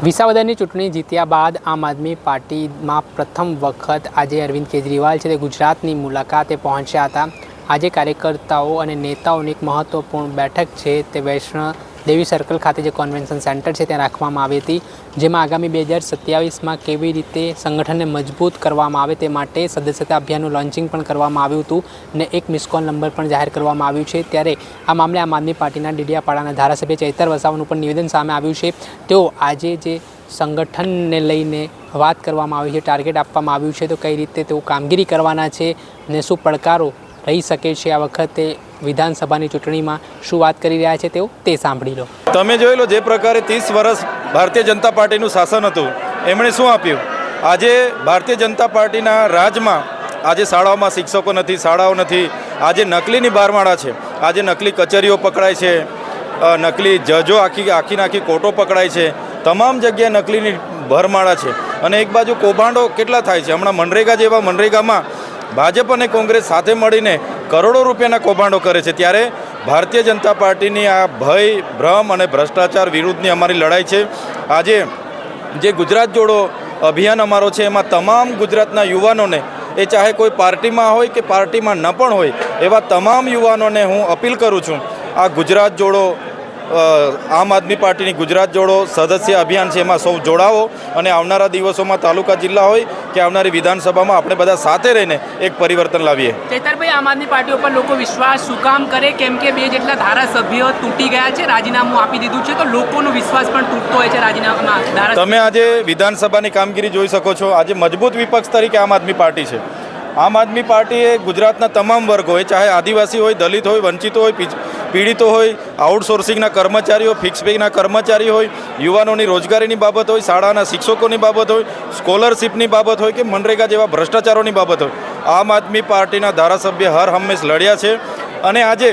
વિસાવદરની ચૂંટણી જીત્યા બાદ આમ આદમી પાર્ટીમાં પ્રથમ વખત આજે અરવિંદ કેજરીવાલ છે તે ગુજરાતની મુલાકાતે પહોંચ્યા હતા। આજે કાર્યકર્તાઓ અને નેતાઓની એક મહત્વપૂર્ણ બેઠક છે તે વૈષ્ણોદેવી સર્કલ ખાતે જે કન્વેન્શન સેન્ટર છે ત્યાં રાખવામાં આવી હતી, જેમાં આગામી 2027માં કેવી રીતે સંગઠનને મજબૂત કરવામાં આવે તે માટે સદસ્યતા અભિયાનનું લોન્ચિંગ પણ કરવામાં આવ્યું હતું અને એક મિસ કોલ નંબર પણ જાહેર કરવામાં આવ્યું છે। ત્યારે આ મામલે આમ આદમી પાર્ટીના ડેડિયાપાડાના ધારાસભ્ય ચૈતર વસાવાનું પણ નિવેદન સામે આવ્યું છે। તેઓ આજે જે સંગઠનને લઈને વાત કરવામાં આવી છે, ટાર્ગેટ આપવામાં આવ્યું છે, તો કઈ રીતે તેઓ કામગીરી કરવાના છે અને શું પડકારો રહી શકે છે આ વખતે વિધાનસભાની ચૂંટણીમાં, શું વાત કરી રહ્યા છે તેઓ તે સાંભળી લો। તમે જોઈ લો, જે પ્રકારે 30 વર્ષ ભારતીય જનતા પાર્ટીનું શાસન હતું એમણે શું આપ્યું। આજે ભારતીય જનતા પાર્ટીના રાજમાં આજે શાળાઓમાં શિક્ષકો નથી, શાળાઓ નથી, આજે નકલીની બારમાળા છે, આજે નકલી કચેરીઓ પકડાય છે, નકલી જજો આખી કોર્ટો પકડાય છે, તમામ જગ્યાએ નકલીની ભરમાળા છે અને એક બાજુ કૌભાંડો કેટલા થાય છે। હમણાં મનરેગામાં ભાજપ અને કોંગ્રેસ સાથે મળીને કરોડો રૂપિયાના કૌભાંડો કરે છે। ત્યારે ભારતીય જનતા પાર્ટીની આ ભય, ભ્રમ અને ભ્રષ્ટાચાર વિરુદ્ધની અમારી લડાઈ છે। આજે જે ગુજરાત જોડો અભિયાન અમારો છે એમાં તમામ ગુજરાતના યુવાનોને, એ ચાહે કોઈ પાર્ટીમાં હોય કે પાર્ટીમાં ન પણ હોય, એવા તમામ યુવાનોને હું અપીલ કરું છું, આ ગુજરાત જોડો આમ આદમી પાર્ટીની ગુજરાત જોડો સદસ્ય અભિયાન છે એમાં સૌ જોડાવો અને આવનારા દિવસોમાં તાલુકા જિલ્લા હોય કે આવનારી વિધાનસભામાં આપણે બધા સાથે રહીને એક પરિવર્તન લાવીએ। ચેતરભાઈ, આમ આદમી પાર્ટી ઉપર લોકો વિશ્વાસ શું કામ કરે? કેમ કે 2 જેટલા ધારાસભ્યો તૂટી ગયા છે, રાજીનામું આપી દીધું છે, તો લોકોનો વિશ્વાસ પણ તૂટતો હોય છે રાજીનામામાં। તમે આજે વિધાનસભાની કામગીરી જોઈ શકો છો। આજે મજબૂત વિપક્ષ તરીકે આમ આદમી પાર્ટી છે। આમ આદમી પાર્ટીએ ગુજરાતના તમામ વર્ગ હોય, ચાહે આદિવાસી હોય, દલિત હોય, વંચિતો હોય, પીડિતો હોય, આઉટસોર્સિંગના કર્મચારીઓ, ફિક્સ પેના કર્મચારી હોય, યુવાનોની રોજગારીની બાબત હોય, શાળાના શિક્ષકોની બાબત હોય, સ્કોલરશિપની બાબત હોય કે મનરેગા જેવા ભ્રષ્ટાચારોની બાબત હોય, આમ આદમી પાર્ટીના ધારાસભ્ય હર હંમેશ લડ્યા છે અને આજે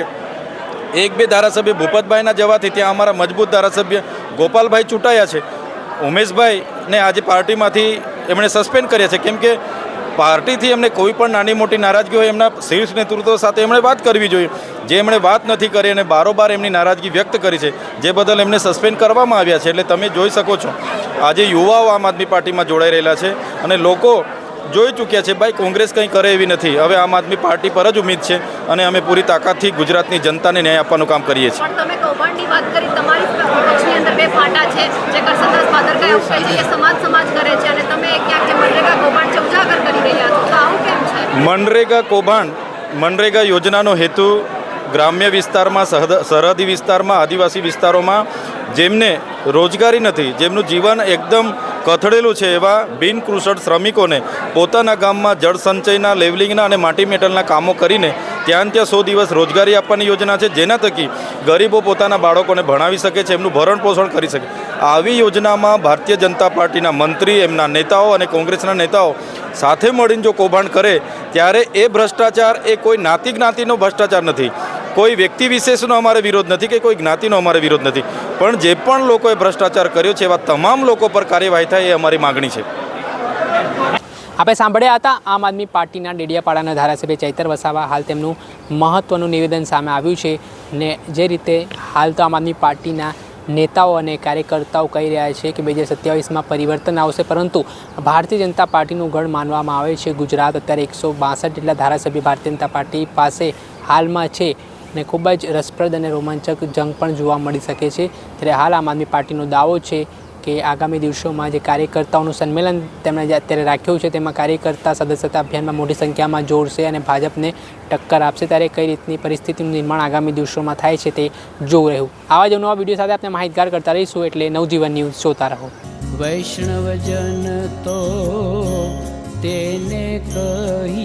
1-2 ધારાસભ્ય ભૂપતભાઈના જવાથી ત્યાં અમારા મજબૂત ધારાસભ્ય ગોપાલભાઈ ચૂંટાયા છે। ઉમેશભાઈને આજે પાર્ટીમાંથી એમણે સસ્પેન્ડ કર્યા છે, કેમ કે પાર્ટીથી એમને કોઈ પણ નાની મોટી નારાજગી હોય એમના શીર્ષ નેતૃત્વ સાથે એમણે વાત કરવી જોઈએ, જે એમણે વાત નથી કરી અને બારોબાર એમની નારાજગી વ્યક્ત કરી છે, જે બદલ એમને સસ્પેન્ડ કરવામાં આવ્યા છે। એટલે તમે જોઈ શકો છો આજે યુવાઓ આમ આદમી પાર્ટીમાં જોડાઈ રહેલા છે અને લોકો જોઈ ચૂક્યા છે ભાઈ કોંગ્રેસ કંઈ કરે એવી નથી, હવે આમ આદમી પાર્ટી પર જ ઉમ્મીદ છે અને અમે પૂરી તાકાતથી ગુજરાતની જનતાને ન્યાય આપવાનું કામ કરીએ છીએ। તમે કૌભાંડની વાત કરી, તમારી પક્ષની અંદર 2 ફાટા છે, જે કરસનદાસ ભાદરકા એવું કહે છે કે સમાજ કરે છે અને તમે ક્યાંક જે મનરેગા કૌભાંડ છે ઉજાગર કરી રહ્યા છો, તો આવું કેમ છે? મનરેગા કૌભાંડ, મનરેગા યોજનાનો હેતુ ગ્રામ્ય વિસ્તારમાં, સરહદી વિસ્તારમાં, આદિવાસી વિસ્તારોમાં જેમને રોજગારી નથી, જેમનું જીવન એકદમ કથળેલું છે એવા બિનકુશળ શ્રમિકોને પોતાના ગામમાં જળ સંચયના, લેવલિંગના અને માટી મેટલના કામો કરીને ત્યાં 100 દિવસ રોજગારી આપવાની યોજના છે, જેના થકી ગરીબો પોતાના બાળકોને ભણાવી શકે છે, એમનું ભરણ પોષણ કરી શકે। આવી યોજનામાં ભારતીય જનતા પાર્ટીના મંત્રી, એમના નેતાઓ અને કોંગ્રેસના નેતાઓ સાથે મળીને જો કૌભાંડ કરે ત્યારે એ ભ્રષ્ટાચાર એ કોઈ જ્ઞાતિનો ભ્રષ્ટાચાર નથી, કોઈ વ્યક્તિ વિશેષનો અમારે વિરોધ નથી કે કોઈ જ્ઞાતિનો અમારે વિરોધ નથી, પણ જે પણ લોકોએ ભ્રષ્ટાચાર કર્યો છે એવા તમામ લોકો પર કાર્યવાહી થાય એ અમારી માગણી છે। આપણે સાંભળ્યા હતા આમ આદમી પાર્ટીના ડેડિયાપાડાના ધારાસભ્ય ચૈતર વસાવા। હાલ તેમનું મહત્ત્વનું નિવેદન સામે આવ્યું છે ને જે રીતે હાલ તો આમ આદમી પાર્ટીના નેતાઓ અને કાર્યકર્તાઓ કહી રહ્યા છે કે 2027માં પરિવર્તન આવશે, પરંતુ ભારતીય જનતા પાર્ટીનું ગઢ માનવામાં આવે છે ગુજરાત। અત્યારે 162 જેટલા ધારાસભ્ય ભારતીય જનતા પાર્ટી પાસે હાલમાં છે ને ખૂબ જ રસપ્રદ અને રોમાંચક જંગ પણ જોવા મળી શકે છે। ત્યારે હાલ આમ આદમી પાર્ટીનો દાવો છે કે આગામી દિવસોમાં જે કાર્યકર્તાઓનું સંમેલન તેમણે જે અત્યારે રાખ્યું છે તેમાં કાર્યકર્તા સદસ્યતા અભિયાનમાં મોટી સંખ્યામાં જોડશે અને ભાજપને ટક્કર આપશે। ત્યારે કઈ રીતની પરિસ્થિતિનું નિર્માણ આગામી દિવસોમાં થાય છે તે જોવું રહ્યું। આવા જ નવા વિડીયો સાથે આપણે માહિતગાર કરતા રહીશું, એટલે નવજીવન ન્યૂઝ જોતા રહો। વૈષ્ણવજન તો તેને કહી